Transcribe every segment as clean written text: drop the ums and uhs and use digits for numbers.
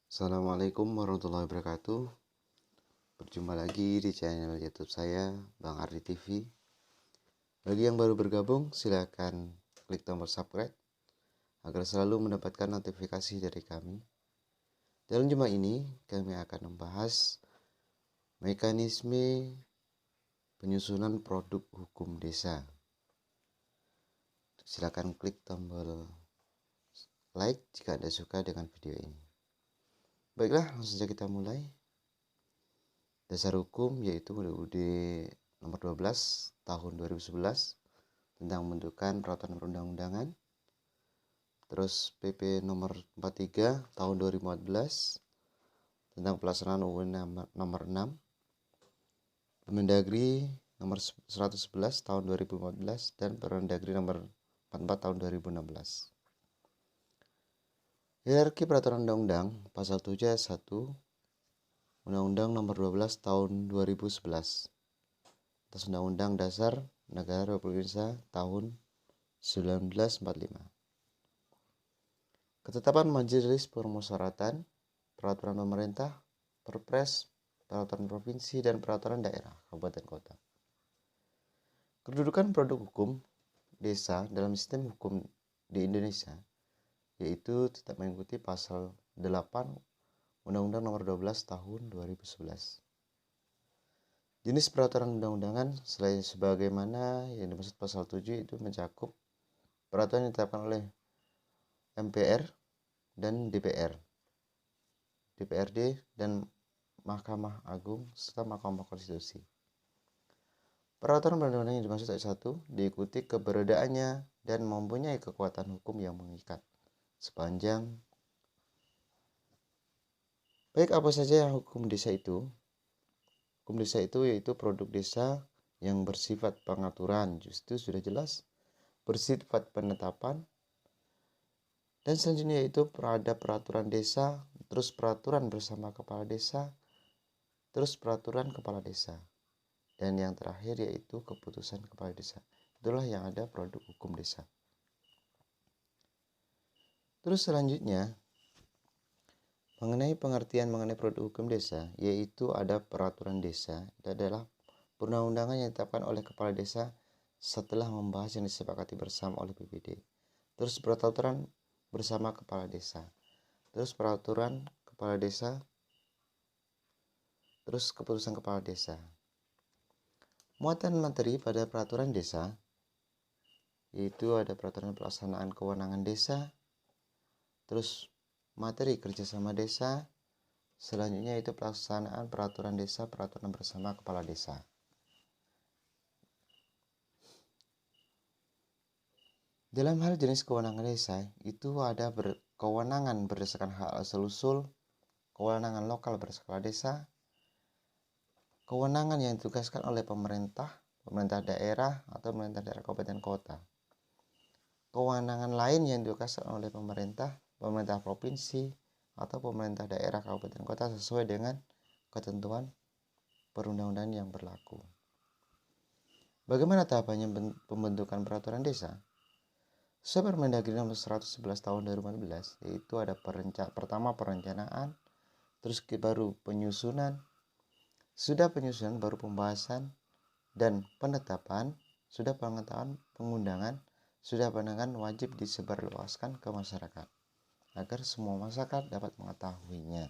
Assalamualaikum warahmatullahi wabarakatuh. Berjumpa lagi di channel YouTube saya, Bang Ardi TV. Bagi yang baru bergabung, silakan klik tombol subscribe agar selalu mendapatkan notifikasi dari kami. Dalam jumpa ini, kami akan membahas mekanisme penyusunan produk hukum desa. Silakan klik tombol like jika Anda suka dengan video ini. Baiklah, langsung saja kita mulai. Dasar hukum yaitu UUD nomor 12 tahun 2011 tentang pembentukan peraturan perundang-undangan. Terus PP nomor 43 tahun 2014 tentang pelaksanaan UU nomor 6. Permendagri nomor 111 tahun 2014 dan Permendagri nomor 44 tahun 2016. Hierarki peraturan undang-undang pasal 7 ayat 1 Undang-Undang nomor 12 tahun 2011 atas Undang-Undang Dasar Negara Republik Indonesia tahun 1945. Ketetapan Majelis Permusyawaratan Peraturan Pemerintah, Perpres, Peraturan Provinsi, dan Peraturan Daerah Kabupaten Kota. Kedudukan produk hukum desa dalam sistem hukum di Indonesia yaitu tetap mengikuti pasal 8 Undang-Undang nomor 12 tahun 2011. Jenis peraturan undang-undangan selain sebagaimana yang dimaksud pasal 7 itu mencakup peraturan yang ditetapkan oleh MPR dan DPR, DPRD dan Mahkamah Agung serta Mahkamah Konstitusi. Peraturan perundang-undangan yang dimaksud ayat 1 diikuti keberadaannya dan mempunyai kekuatan hukum yang mengikat sepanjang baik apa saja yang hukum desa itu. Hukum desa itu yaitu produk desa yang bersifat pengaturan, justru sudah jelas, bersifat penetapan, dan selanjutnya yaitu ada peraturan desa, terus peraturan bersama kepala desa, terus peraturan kepala desa, dan yang terakhir yaitu keputusan kepala desa. Itulah yang ada produk hukum desa. Terus selanjutnya mengenai pengertian mengenai produk hukum desa, yaitu ada peraturan desa, itu adalah perundang-undangan yang ditetapkan oleh kepala desa setelah membahas yang disepakati bersama oleh PPD. Terus peraturan bersama kepala desa. Terus peraturan kepala desa. Terus keputusan kepala desa. Muatan materi pada peraturan desa yaitu ada peraturan pelaksanaan kewenangan desa. Terus materi kerjasama desa. Selanjutnya itu pelaksanaan peraturan desa, peraturan bersama kepala desa. Dalam hal jenis kewenangan desa, itu ada kewenangan berdasarkan hak asal-usul, kewenangan lokal berskala desa, kewenangan yang ditugaskan oleh pemerintah daerah atau pemerintah daerah kabupaten kota. Kewenangan lain yang ditugaskan oleh pemerintah provinsi, atau pemerintah daerah kabupaten kota sesuai dengan ketentuan perundang-undangan yang berlaku. Bagaimana tahapannya pembentukan peraturan desa? Sesuai Permendagri nomor 111 tahun 2014, yaitu ada pertama perencanaan, terus baru penyusunan, sudah penyusunan baru pembahasan dan penetapan, sudah pengetahuan pengundangan, sudah penanganan wajib disebarluaskan ke masyarakat agar semua masyarakat dapat mengetahuinya.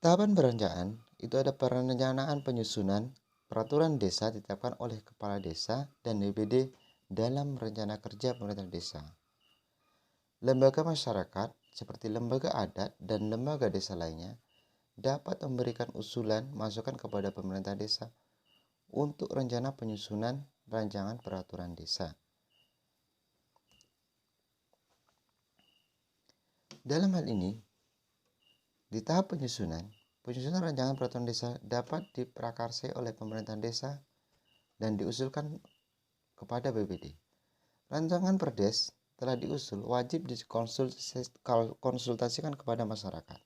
Tahapan perencanaan itu ada perencanaan penyusunan peraturan desa ditetapkan oleh kepala desa dan DPD dalam rencana kerja pemerintah desa. Lembaga masyarakat seperti lembaga adat dan lembaga desa lainnya dapat memberikan usulan masukan kepada pemerintah desa untuk rencana penyusunan rancangan peraturan desa. Dalam hal ini, di tahap penyusunan rancangan peraturan desa dapat diprakarsai oleh pemerintah desa dan diusulkan kepada BPD. Rancangan perdes telah diusul wajib dikonsultasikan kepada masyarakat.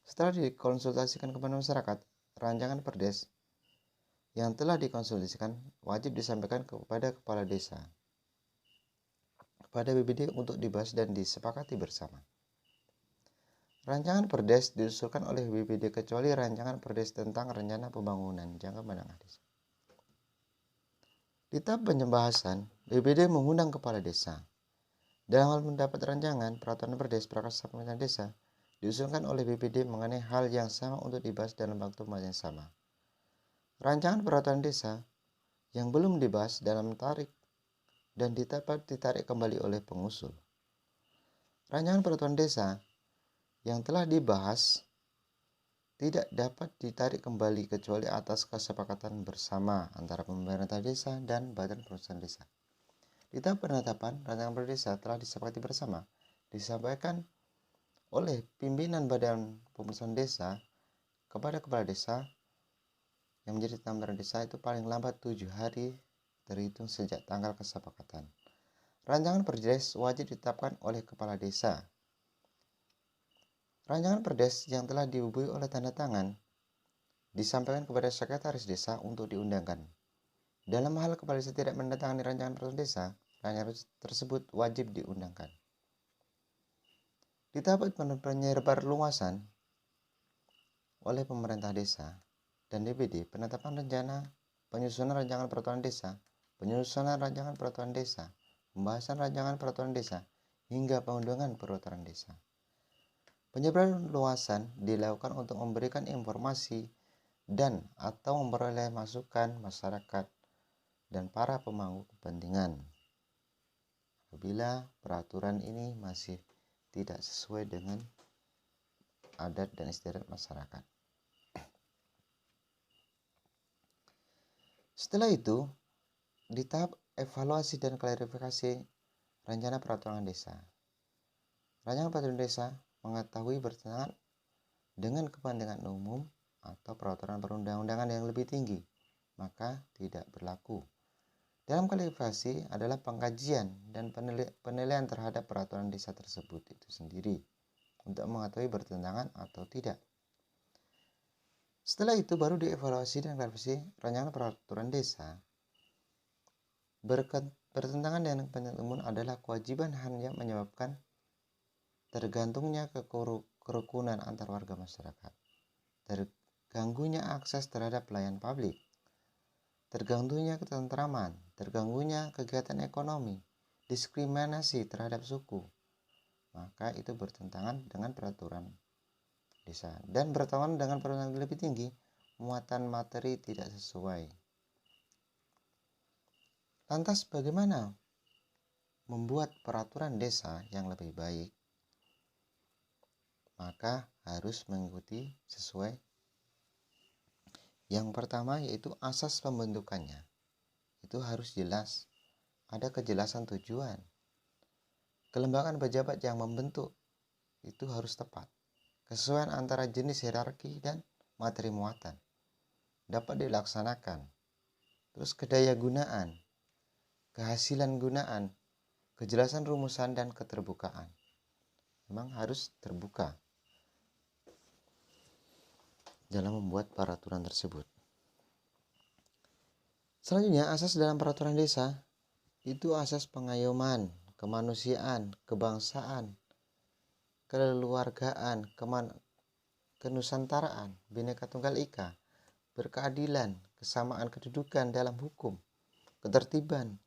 Setelah dikonsultasikan kepada masyarakat, rancangan perdes yang telah dikonsultasikan wajib disampaikan kepada kepala desa. kepada BPD untuk dibahas dan disepakati bersama. Rancangan Perdes diusulkan oleh BPD kecuali Rancangan Perdes tentang Rencana Pembangunan Jangka Menengah Desa. Di tahap pembahasan, BPD mengundang kepala desa. Dalam hal mendapat rancangan peraturan Perdes Prakarsa Pemerintahan Desa diusulkan oleh BPD mengenai hal yang sama untuk dibahas dalam waktu yang sama. Rancangan peraturan desa yang belum dibahas dalam tarik dan dapat ditarik kembali oleh pengusul. Rancangan peraturan desa yang telah dibahas tidak dapat ditarik kembali kecuali atas kesepakatan bersama antara pemerintah desa dan badan perusahaan desa. Di tahap penetapan, rancangan peraturan desa telah disepakati bersama, disampaikan oleh pimpinan badan perusahaan desa kepada kepala desa yang menjadi tambahan desa itu paling lambat 7 hari terhitung sejak tanggal kesepakatan. Rancangan Perdes wajib ditetapkan oleh kepala desa. Rancangan Perdes yang telah dibubuhi oleh tanda tangan disampaikan kepada sekretaris desa untuk diundangkan. Dalam hal kepala desa tidak menandatangani rancangan peraturan desa, rancangan tersebut wajib diundangkan. Di tahap penyebar luasan oleh pemerintah desa dan DPD, penetapan rencana, penyusunan rancangan peraturan desa, penyusunan rancangan peraturan desa, pembahasan rancangan peraturan desa, hingga pengundangan peraturan desa. Penyebaran luasan dilakukan untuk memberikan informasi dan atau memperoleh masukan masyarakat dan para pemangku kepentingan. Apabila peraturan ini masih tidak sesuai dengan adat dan istiadat masyarakat. Setelah itu, di tahap evaluasi dan klarifikasi rencana peraturan desa. Rancangan peraturan desa mengetahui bertentangan dengan kepentingan umum atau peraturan perundang-undangan yang lebih tinggi, maka tidak berlaku. Dalam klarifikasi adalah pengkajian dan penilaian terhadap peraturan desa tersebut itu sendiri untuk mengetahui bertentangan atau tidak. Setelah itu baru dievaluasi dan klarifikasi rancangan peraturan desa. Bertentangan dengan kepentingan umum adalah kewajiban HAM yang menyebabkan tergantungnya kerukunan antar warga masyarakat, terganggunya akses terhadap pelayanan publik, terganggunya ketentraman, terganggunya kegiatan ekonomi, diskriminasi terhadap suku, maka itu bertentangan dengan peraturan desa. Dan bertentangan dengan peraturan yang lebih tinggi, muatan materi tidak sesuai. Lantas bagaimana membuat peraturan desa yang lebih baik? Maka harus mengikuti sesuai. Yang pertama yaitu asas pembentukannya. Itu harus jelas, ada kejelasan tujuan. Kelembagaan pejabat yang membentuk itu harus tepat. Kesesuaian antara jenis hierarki dan materi muatan dapat dilaksanakan. Terus kedaya gunaan, kehasilan gunaan, kejelasan rumusan dan keterbukaan. Memang harus terbuka dalam membuat peraturan tersebut. Selanjutnya, asas dalam peraturan desa itu asas pengayoman, kemanusiaan, kebangsaan, kekeluargaan, kenusantaraan, Bhinneka Tunggal Ika, berkeadilan, kesamaan kedudukan dalam hukum, ketertiban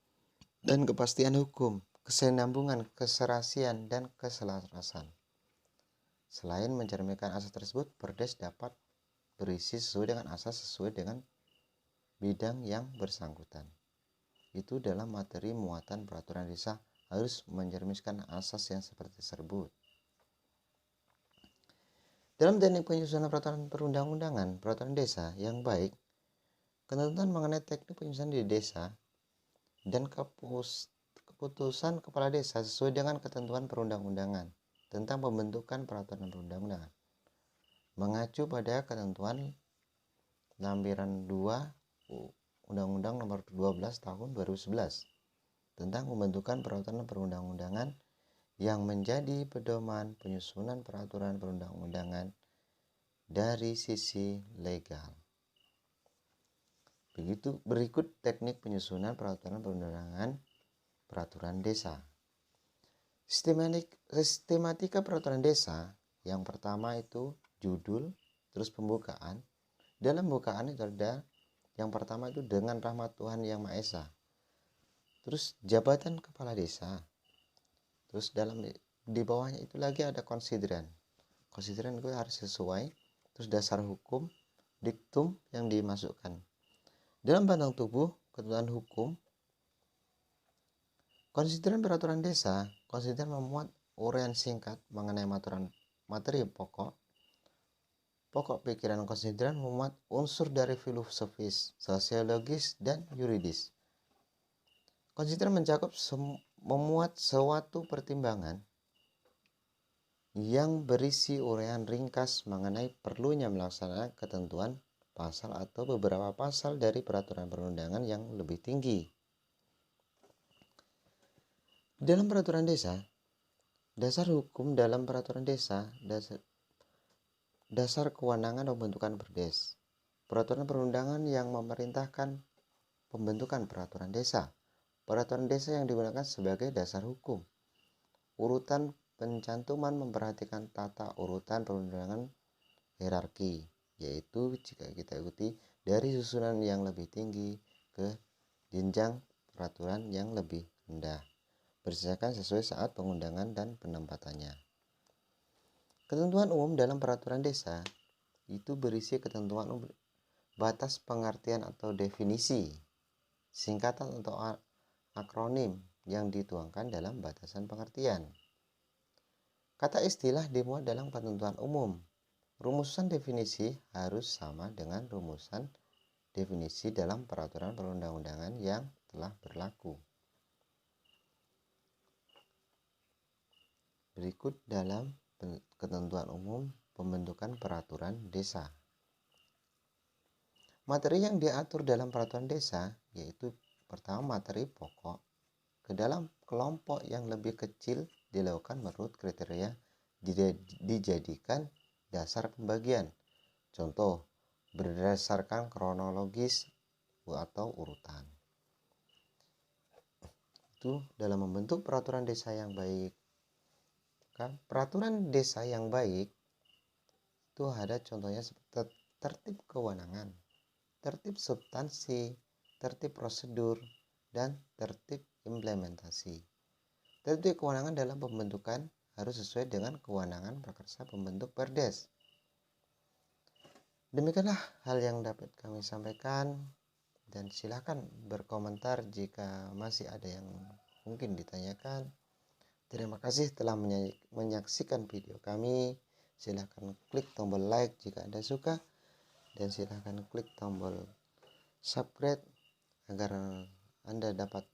dan kepastian hukum, kesinambungan, keserasian dan keselarasan. Selain mencerminkan asas tersebut, Perdes dapat berisi sesuai dengan asas sesuai dengan bidang yang bersangkutan. Itu dalam materi muatan peraturan desa harus mencerminkan asas yang seperti tersebut. Dalam teknik penyusunan peraturan perundang-undangan peraturan desa yang baik, ketentuan mengenai teknik penyusunan di desa dan keputusan kepala desa sesuai dengan ketentuan perundang-undangan tentang pembentukan peraturan perundang-undangan, mengacu pada ketentuan Lampiran 2 Undang-Undang Nomor 12 Tahun 2011 tentang pembentukan peraturan perundang-undangan yang menjadi pedoman penyusunan peraturan perundang-undangan dari sisi legal. Begitu berikut teknik penyusunan peraturan perundang-undangan peraturan desa. Sistematika peraturan desa yang pertama itu judul, terus pembukaan. Dalam pembukaan itu ada yang pertama itu dengan rahmat Tuhan Yang Maha Esa. Terus jabatan kepala desa. Terus di bawahnya itu lagi ada konsideran. Konsideran itu harus sesuai. Terus dasar hukum, diktum yang dimasukkan. Dalam batang tubuh ketentuan hukum, konsideran peraturan desa, konsideran memuat uraian singkat mengenai materi pokok pikiran. Konsideran memuat unsur dari filosofis, sosiologis, dan yuridis. Konsideran mencakup memuat suatu pertimbangan yang berisi uraian ringkas mengenai perlunya melaksanakan ketentuan pasal atau beberapa pasal dari peraturan perundangan yang lebih tinggi. Dalam peraturan desa, dasar hukum dalam peraturan desa, dasar kewenangan pembentukan perdes, peraturan perundangan yang memerintahkan pembentukan peraturan desa, peraturan desa yang digunakan sebagai dasar hukum, urutan pencantuman memperhatikan tata urutan perundangan hierarki, yaitu jika kita ikuti dari susunan yang lebih tinggi ke jenjang peraturan yang lebih rendah, berdasarkan sesuai saat pengundangan dan penempatannya. Ketentuan umum dalam peraturan desa itu berisi ketentuan umum, batas pengertian atau definisi, singkatan atau akronim yang dituangkan dalam batasan pengertian. Kata istilah dimuat dalam ketentuan umum. Rumusan definisi harus sama dengan rumusan definisi dalam peraturan perundang-undangan yang telah berlaku. Berikut dalam ketentuan umum pembentukan peraturan desa. Materi yang diatur dalam peraturan desa yaitu pertama materi pokok. Ke dalam kelompok yang lebih kecil dilakukan menurut kriteria dijadikan dasar pembagian. Contoh, berdasarkan kronologis atau urutan. Itu dalam membentuk peraturan desa yang baik. Peraturan desa yang baik itu ada contohnya seperti tertib kewenangan, tertib substansi, tertib prosedur, dan tertib implementasi. Tertib kewenangan dalam pembentukan harus sesuai dengan kewenangan prakarsa pembentuk perdes. Demikianlah hal yang dapat kami sampaikan, dan silakan berkomentar jika masih ada yang mungkin ditanyakan. Terima kasih telah menyaksikan video kami. Silakan klik tombol like jika Anda suka, dan silakan klik tombol subscribe agar Anda dapat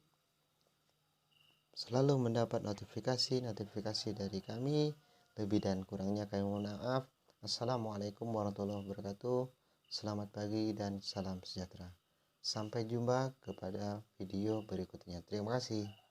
selalu mendapat notifikasi dari kami. Lebih dan kurangnya kami mohon maaf. Assalamualaikum warahmatullahi wabarakatuh. Selamat pagi dan salam sejahtera. Sampai jumpa kepada video berikutnya. Terima kasih.